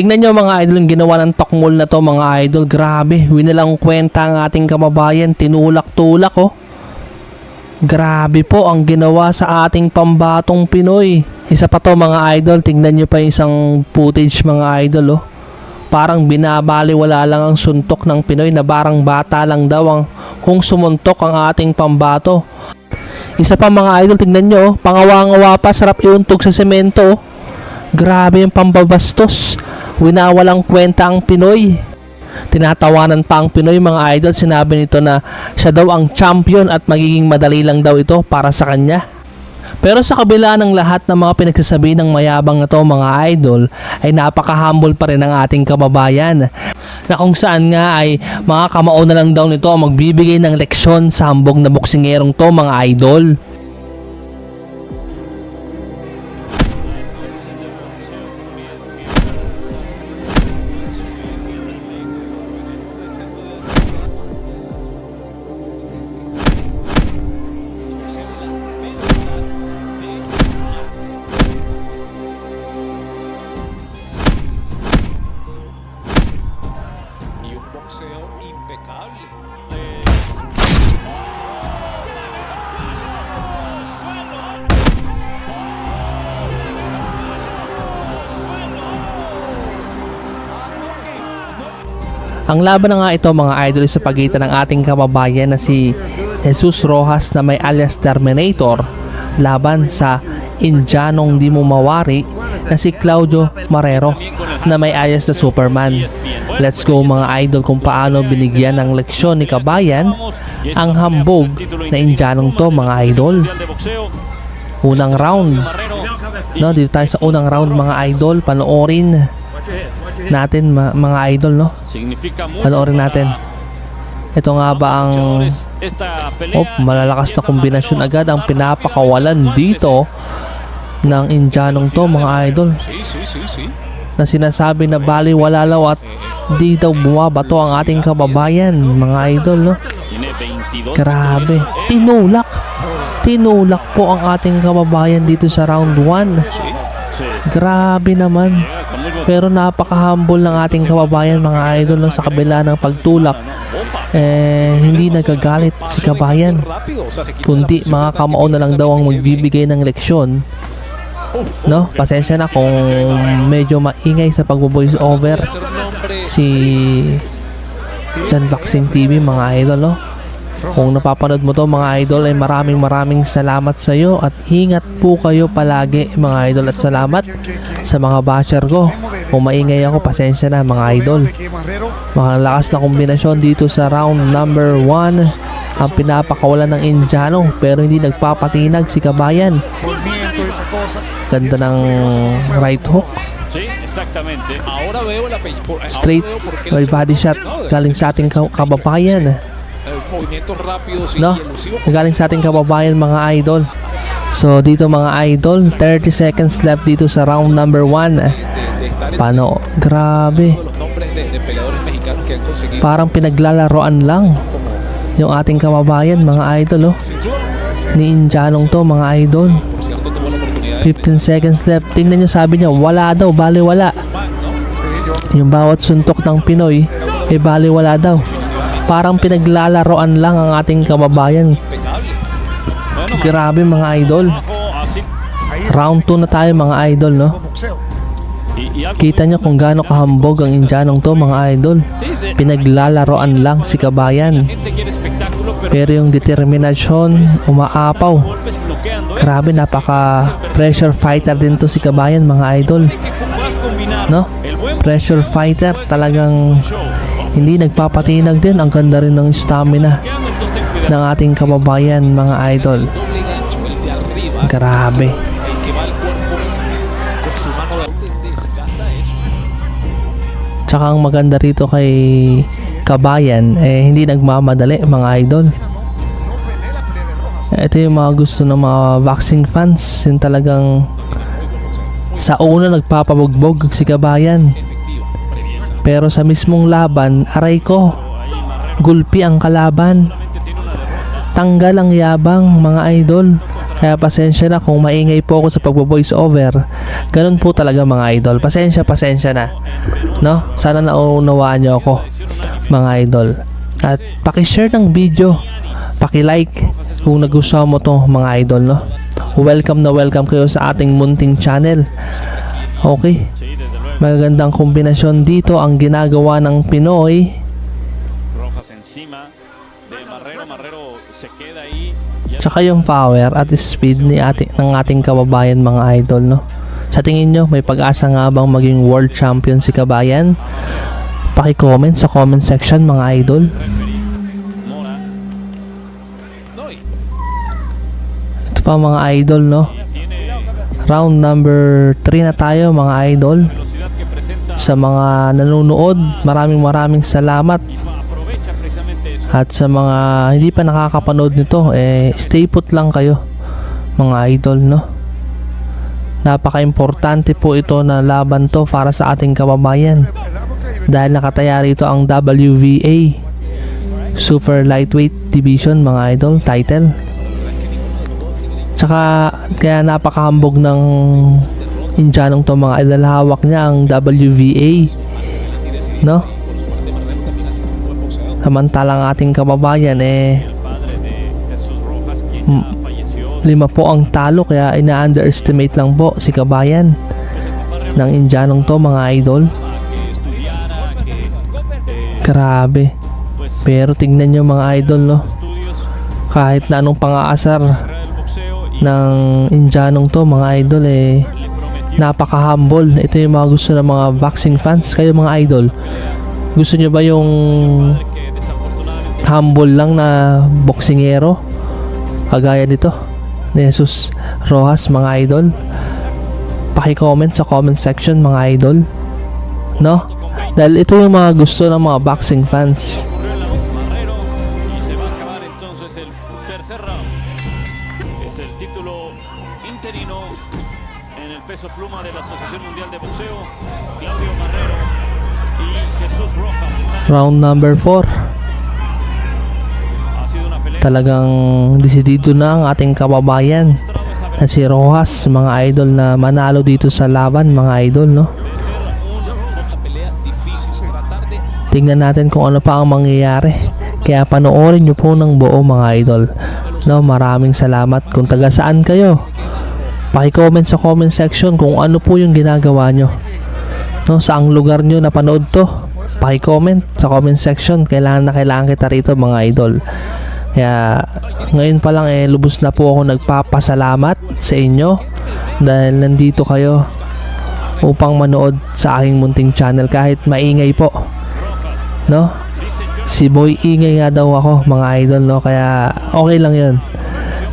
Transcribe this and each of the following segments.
Tingnan nyo mga idol, yung ginawa ng tokmol na to mga idol. Grabe, winalang kwenta ang ating kababayan. Tinulak-tulak oh. Grabe po ang ginawa sa ating pambatong Pinoy. Isa pa to mga idol, tingnan nyo pa isang footage mga idol oh. Parang binabaliwala lang ang suntok ng Pinoy na parang bata lang daw ang kung sumuntok ang ating pambato. Isa pa mga idol, tingnan nyo oh. Pangawa-ngawa pa, sarap iuntog sa semento oh. Grabe yung pambabastos. Winawalang kwenta ang Pinoy. Tinatawanan pa ang Pinoy mga idol. Sinabi nito na siya daw ang champion at magiging madali lang daw ito para sa kanya. Pero sa kabila ng lahat ng mga pinagsasabi ng mayabang na to mga idol, ay napaka-humble pa rin ang ating kababayan. Na kung saan nga ay mga kamao na lang daw nito ang magbibigay ng leksyon sa hambog na boksingerong to mga idol. Boxeo impecable. Ang laban na nga ito mga idol sa pagitan ng ating kababayan na si Jesus Rojas na may alias Terminator laban sa Indianong di mo mawari na si Claudio Marrero na may alias na Superman. Let's go mga idol kung paano binigyan ng leksyon ni kabayan ang hambog na Indianong to mga idol. Unang round, no, dito tayo sa unang round mga idol. Panoorin natin mga idol, no? Panoorin natin. Ito nga ba ang malalakas na kombinasyon agad ang pinapakawalan dito ng Indianong to mga idol, na sinasabi na baliwala law at di daw bumabato ang ating kababayan mga idol, no? Grabe, tinulak po ang ating kababayan dito sa round 1. Grabe naman. Pero napaka-humble ng ating kababayan mga idol, no? Sa kabila ng pagtulak, hindi nagagalit si kabayan, kundi mga kamao na lang daw ang magbibigay ng leksyon, no? Pasensya na kung medyo maingay sa pagbo-voice over si Jan Boxing TV mga idol, no? Kung napapanood mo to mga idol ay maraming salamat sa iyo at ingat po kayo palagi mga idol, at salamat sa mga basher ko. Kung maingay ako, pasensya na mga idol. Malakas na kombinasyon dito sa round number 1 ang pinapakawalan ng Indiano, pero hindi nagpapatinag si kabayan. Ganda ng right hook, straight body shot galing sa ating kababayan, no? Galing sa ating kababayan mga idol. So dito mga idol, 30 seconds left dito sa round number 1. Paano? Grabe, parang pinaglalaroan lang yung ating kababayan mga idol, oh, ni Indianong to mga idol. 15 seconds left. Tingnan nyo, sabi niya wala daw, baliwala. Yung bawat suntok ng Pinoy ay baliwala daw. Parang pinaglalaroan lang ang ating kababayan. Grabe mga idol. Round 2 na tayo mga idol, no? Kita nyo kung gaano kahambog ang Indianong to mga idol. Pinaglalaroan lang si kabayan, pero yung determinasyon umaapaw. Grabe, napaka pressure fighter din to si kabayan mga idol, no? Pressure fighter, talagang hindi nagpapatinag din. Ang ganda rin ng stamina ng ating kababayan mga idol. Grabe. Tsaka ang maganda rito kay kabayan, hindi nagmamadali mga idol. Ito yung mga gusto ng mga boxing fans, yung talagang sa una nagpapabugbog si kabayan, pero sa mismong laban, aray ko, gulpi ang kalaban. Tanggal ang yabang mga idol. Kaya pasensya na kung maingay po ako sa pagbo-voice over. Ganun po talaga mga idol. Pasensya na. No? Sana naunawaan nyo ako mga idol. At paki-share ng video, paki-like kung nagustuhan mo to mga idol, no? Welcome kayo sa ating munting channel. Okay. Magagandang kombinasyon dito ang ginagawa ng Pinoy. Rojas encima de Marrero. Marrero se queda ahí. Tsaka yung power at speed ng ating kababayan mga idol, no? Sa tingin nyo, may pag-asa nga bang maging world champion si Kabayan? Paki-comment sa comment section mga idol. Mora. Ito pa mga idol, no? Round number 3 na tayo mga idol. Velocidad que presenta. Sa mga nanonood, maraming salamat. Aprovecha precisamente eso. At sa mga hindi pa nakakapanood nito, stay put lang kayo mga idol, no? Napaka-importante po ito na laban to para sa ating kababayan. Dahil nakataya rito ang WVA Super Lightweight Division mga idol title. Tsaka kaya napakahambog ng Indianong to mga idol. Hawak niya ang WVA, no? Samantalang ating kababayan El padre de Jesús Rojas quien ya falleció. 5 po ang talo, kaya ina-underestimate lang po si Kabayan Pues el papá Reus ng Indianong to mga idol. que estudiara, que Grabe. pues Pero tingnan nyo mga idol, no? estudios Kahit na anong pang-aasar carrera del boxeo y ng Indianong to mga idol, le prometió napaka-humble. Ito yung mga gusto ng mga boxing fans. Kayo mga idol, gusto nyo ba yung que desafortunadamente humble lang na boksingero kagaya nito ni Jesus Rojas mga idol? Paki-comment sa comment section mga idol, no? Dahil ito yung mga gusto ng mga boxing fans. ocurrió en la voz Marrero y se va a acabar entonces el tercer round. Es el título interino en el peso pluma de la Asociación Mundial de Boxeo. Claudio Marrero y Jesús Rojas están Round number 4. ha sido una pelea Talagang desidido na ang ating kababayan na si Rojas mga idol na manalo dito sa laban mga idol, no? Tingnan natin kung ano pa ang mangyayari. Kaya panoorin nyo po ng buo mga idol, no? Maraming salamat. Kung taga saan kayo, paki-comment sa comment section kung ano po yung ginagawa nyo, no? Saang lugar nyo napanood to, paki-comment sa comment section. Kailangan kita rito mga idol. Kaya ngayon pa lang lubos na po ako nagpapasalamat sa inyo dahil nandito kayo upang manood sa aking munting channel kahit maingay po, no? Si Boy ingay nga daw ako mga idol, no? Kaya okay lang yun.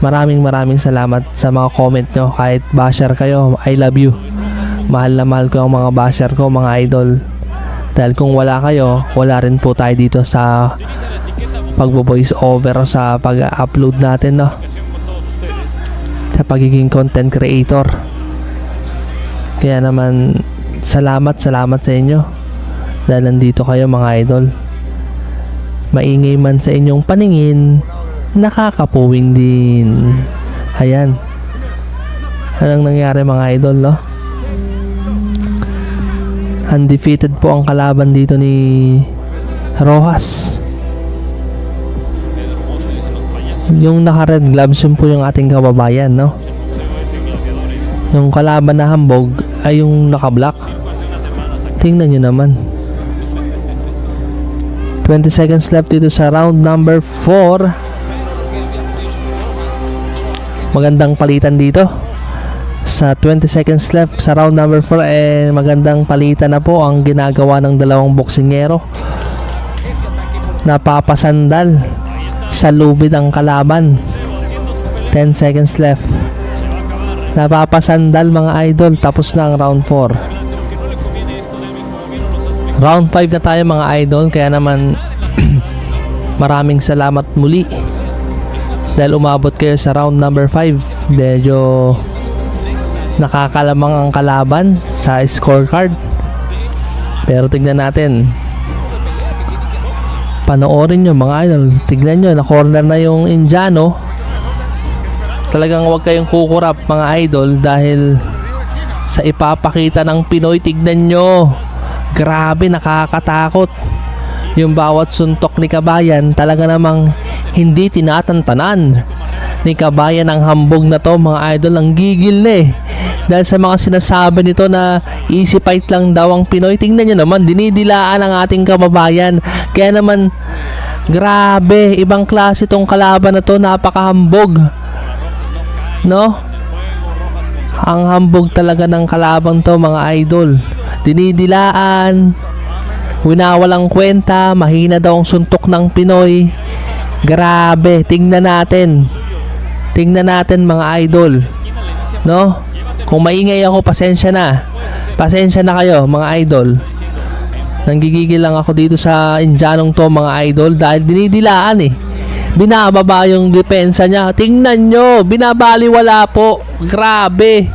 Maraming salamat sa mga comment nyo. Kahit basher kayo, I love you. Mahal na mahal ko ang mga basher ko mga idol. Dahil kung wala kayo, wala rin po tayo dito sa pagbo-voice over o sa pag-upload natin, no? con todos ustedes. Sa pagiging content creator. Kaya naman salamat sa inyo dahil nandito kayo mga idol. Maingay man sa inyong paningin, nakakapuwing din. Ayan. Anong nangyari mga idol, no? Undefeated po ang kalaban dito ni Rojas. Pedro Mozo dice los payasos Yung naka-red gloves yun po yung ating kababayan, no? del boxeo este gladiadores. Yung kalaban na hambog ay yung naka-black. Hace unas semanas aquí Tingnan nyo naman. 20 seconds left dito sa round number 4. Magandang palitan dito. Sa 20 seconds left sa round number 4, magandang palitan na po ang ginagawa ng dalawang boksingero. Napapasandal sa lubid ang kalaban. 10 seconds left. Napapasandal mga idol. Tapos na ang round 4. Round 5 na tayo mga idol. Kaya naman maraming salamat muli dahil umabot kayo sa round number 5. Medyo nakakalamang ang kalaban sa scorecard. Pero tignan natin. Panoorin nyo mga idol. Tignan nyo, na corner na yung Indiano. Talagang huwag kayong kukurap mga idol dahil sa ipapakita ng Pinoy. Tignan nyo, grabe, nakakatakot. Yung bawat suntok ni Kabayan talaga namang hindi tinatantanan ni Kabayan. Ang hambog na to mga idol, ang gigil na eh. Dahil sa mga sinasabi nito na easy fight lang daw ang Pinoy. Tingnan nyo naman, dinidilaan ang ating kababayan. Kaya naman, grabe, ibang klase tong kalaban na to, napakahambog. No? Ang hambog talaga ng kalabang to mga idol. Dinidilaan, winawalang kwenta, mahina daw ang suntok ng Pinoy. Grabe, tingnan natin. Tingnan natin mga idol. No? Kung maingay ako, pasensya na. Pasensya na kayo mga idol. Nanggigigil lang ako dito sa Indianong to mga idol dahil dinidilaan eh. Binababa yung depensa niya. Tingnan nyo, binabaliwala po. Grabe.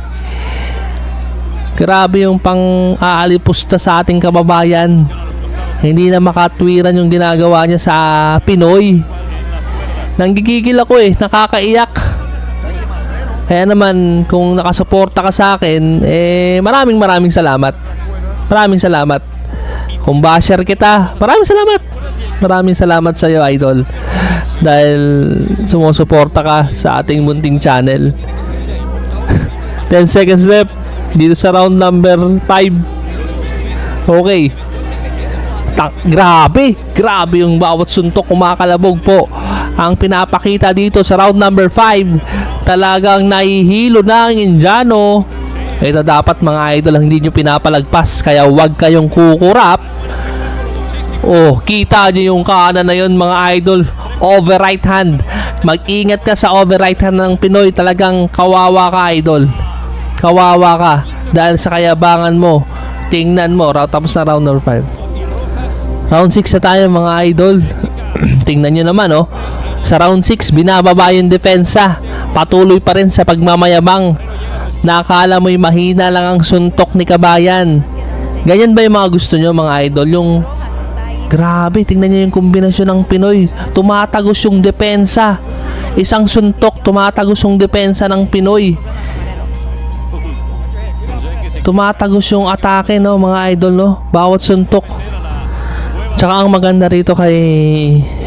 Grabe yung pang-aalipusta sa ating kababayan. Hindi na makatwiran yung ginagawa niya sa Pinoy. Nanggigigil ako eh, nakakaiyak. Kaya naman, kung nakasuporta ka sa akin, maraming salamat. Maraming salamat. Kung basher kita, maraming salamat. Maraming salamat sa iyo, idol. Dahil sumusuporta ka sa ating munting channel. 10 seconds left dito sa round number 5. Okay. Grabe yung bawat suntok, kumakalabog po. Ang pinapakita dito sa round number 5, talagang nahihilo na ang Indiano. Ito dapat mga idol, hindi nyo pinapalagpas, kaya huwag kayong kukurap. Oh, kita nyo yung kanan na yun mga idol, over right hand. Mag-ingat ka sa over right hand ng Pinoy. Talagang kawawa ka idol, kawawa ka dahil sa kayabangan mo. Tingnan mo, tapos na round number 5. Round 6 na tayo mga idol. Tingnan nyo naman oh, sa round 6 binababa yung depensa. Patuloy pa rin sa pagmamayabang. Nakala mo'y mahina lang ang suntok ni Kabayan. Ganyan ba yung mga gusto nyo mga idol? Yung grabe, tingnan nyo yung kombinasyon ng Pinoy. Tumatagos yung depensa. Isang suntok, tumatagos yung depensa ng Pinoy. Tumatagos yung atake no mga idol no, bawat suntok. Tsaka ang maganda rito kay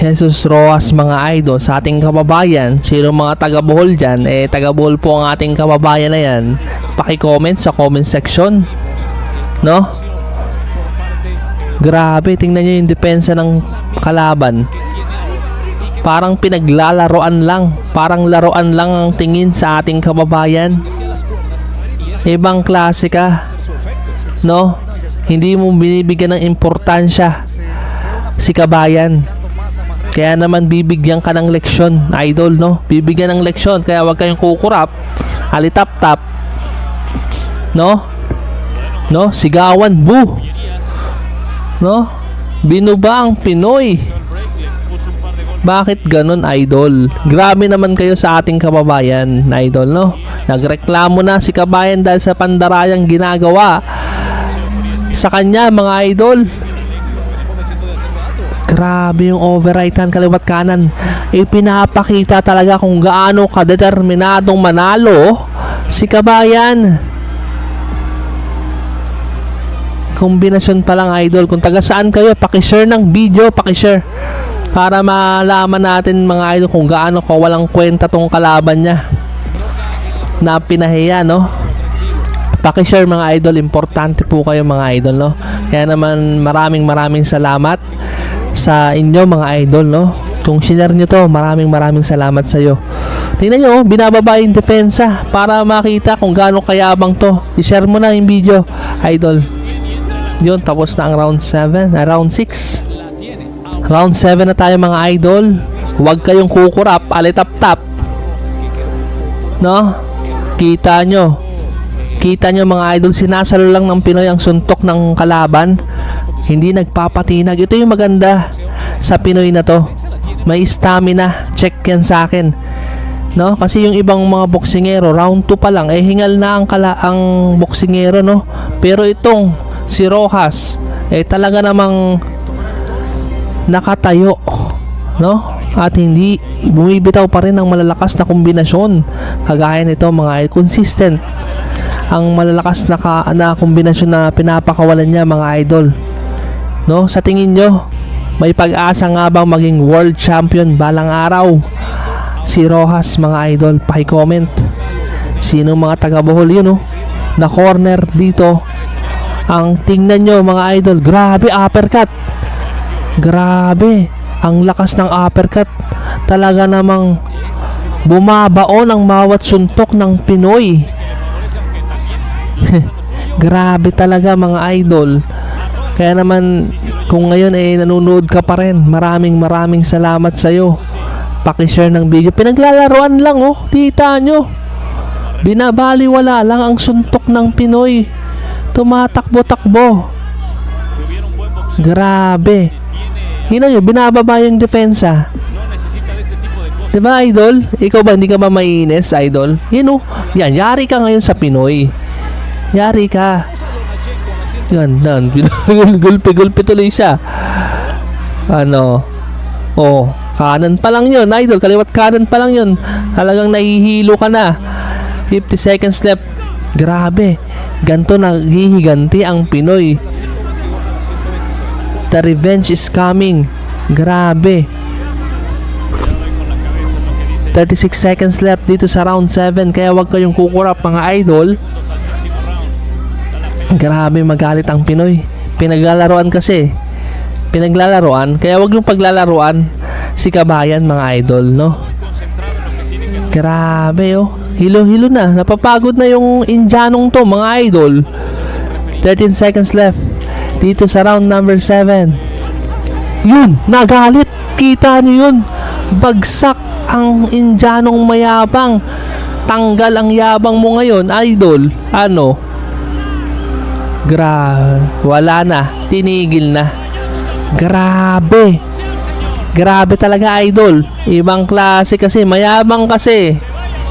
Jesus Rojas mga idol, sa ating kababayan, sino mga taga Bohol dyan, taga Bohol po ang ating kababayan na yan, paki-comment sa comment section no. Grabe, tingnan nyo yung depensa ng kalaban. Parang pinaglalaroan lang, parang laruan lang ang tingin sa ating kababayan. Ibang klase ka no, hindi mo binibigyan ng importansya si Kabayan. Kaya naman bibigyan ka ng leksyon idol no, bibigyan ng leksyon. Kaya wag kayong kukurap, alitap-tap no, sigawan bu no, binuba ang Pinoy. Bakit ganun idol? Grabe naman kayo sa ating kababayan idol no. Nagreklamo na si Kabayan dahil sa pandarayang ginagawa sa kanya mga idol. Grabe yung over right hand, kaliwat kanan. Pinapakita talaga kung gaano kadeterminadong manalo si Kabayan. Kombinasyon pa lang idol. Kung taga saan kayo, pakishare ng video, pakishare para malaman natin mga idol kung gaano kawalang kwenta tong kalaban niya na pinahiya no. Pakishare mga idol, importante po kayo mga idol no. Kaya naman maraming salamat sa inyo mga idol no. Kung share nyo to, maraming salamat sa iyo. Tingnan nyo, binababa yung depensa para makita kung gaano kayabang to. I-share mo na yung video idol. Yun, tapos na ang round 7, round 6. Round 7 na tayo mga idol. Huwag kayong kukurap, alitap-tap no. Kita nyo mga idol, sinasalo lang ng Pinoy ang suntok ng kalaban, hindi nagpapatinag. Ito yung maganda sa Pinoy na to, may stamina. Check yan sa akin no, kasi yung ibang mga boksingero round 2 pa lang hingal na ang boksingero no. Pero itong si Rojas talaga namang nakatayo no, at hindi bumibitaw pa rin ang malalakas na kombinasyon. Kagaya nito mga consistent ang malalakas na kombinasyon na pinapakawalan niya mga idol. No, sa tingin nyo, may pag-asa nga bang maging world champion balang araw si Rojas mga idol? Paki-comment. Sino mga taga Bohol yun, na corner dito. Ang tingnan nyo mga idol, grabe uppercut. Grabe, ang lakas ng uppercut. Talaga namang bumabaon ang bawat suntok ng Pinoy. Grabe talaga mga idol. Kaya naman kung ngayon ay nanonood ka pa rin, maraming salamat sa'yo. Paki-share ng video. Pinaglalaroan lang, tita nyo. Binabaliwala lang ang suntok ng Pinoy. Tumatakbo-takbo. Grabe. Hina nyo, binababa yung depensa. Diba idol? Ikaw ba hindi ka ba mainis idol? Yan, yari ka ngayon sa Pinoy. Yari ka. Yan. Gulpi tuloy siya. Kanan pa lang yun idol. Kaliwat kanan pa lang yun. Talagang nahihilo ka na. 50 seconds left. Grabe. Ganto naghihiganti ang Pinoy. The revenge is coming. Grabe. 36 seconds left dito sa round 7. Kaya wag kayong kukurap mga idol. Grabe magalit ang Pinoy. Pinaglalaroan kasi. Kaya wag yung paglalaroan si kabayan mga idol, no? Grabe, hilo-hilo na. Napapagod na yung Indianong to mga idol. 13 seconds left dito sa round number 7. Yun, nagalit. Kita niyo yun. Bagsak ang Indianong mayabang. Tanggal ang yabang mo ngayon, idol. Wala na. Tinigil na. Grabe. Grabe talaga idol. Ibang klase kasi. Mayabang kasi.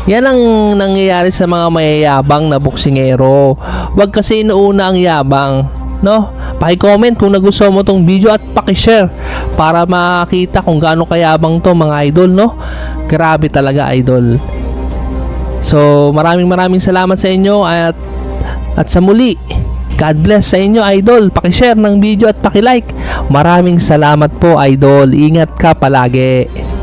Yan ang nangyayari sa mga mayayabang na boksingero. Huwag kasi inuuna ang yabang. No? Paki-comment kung nagustuhan mo tong video at paki-share para makita kung gaano kayabang to mga idol, no? Grabe talaga idol. So maraming salamat sa inyo at sa muli, God bless sa inyo idol. Paki-share ng video at paki-like. Maraming salamat po idol. Ingat ka palagi.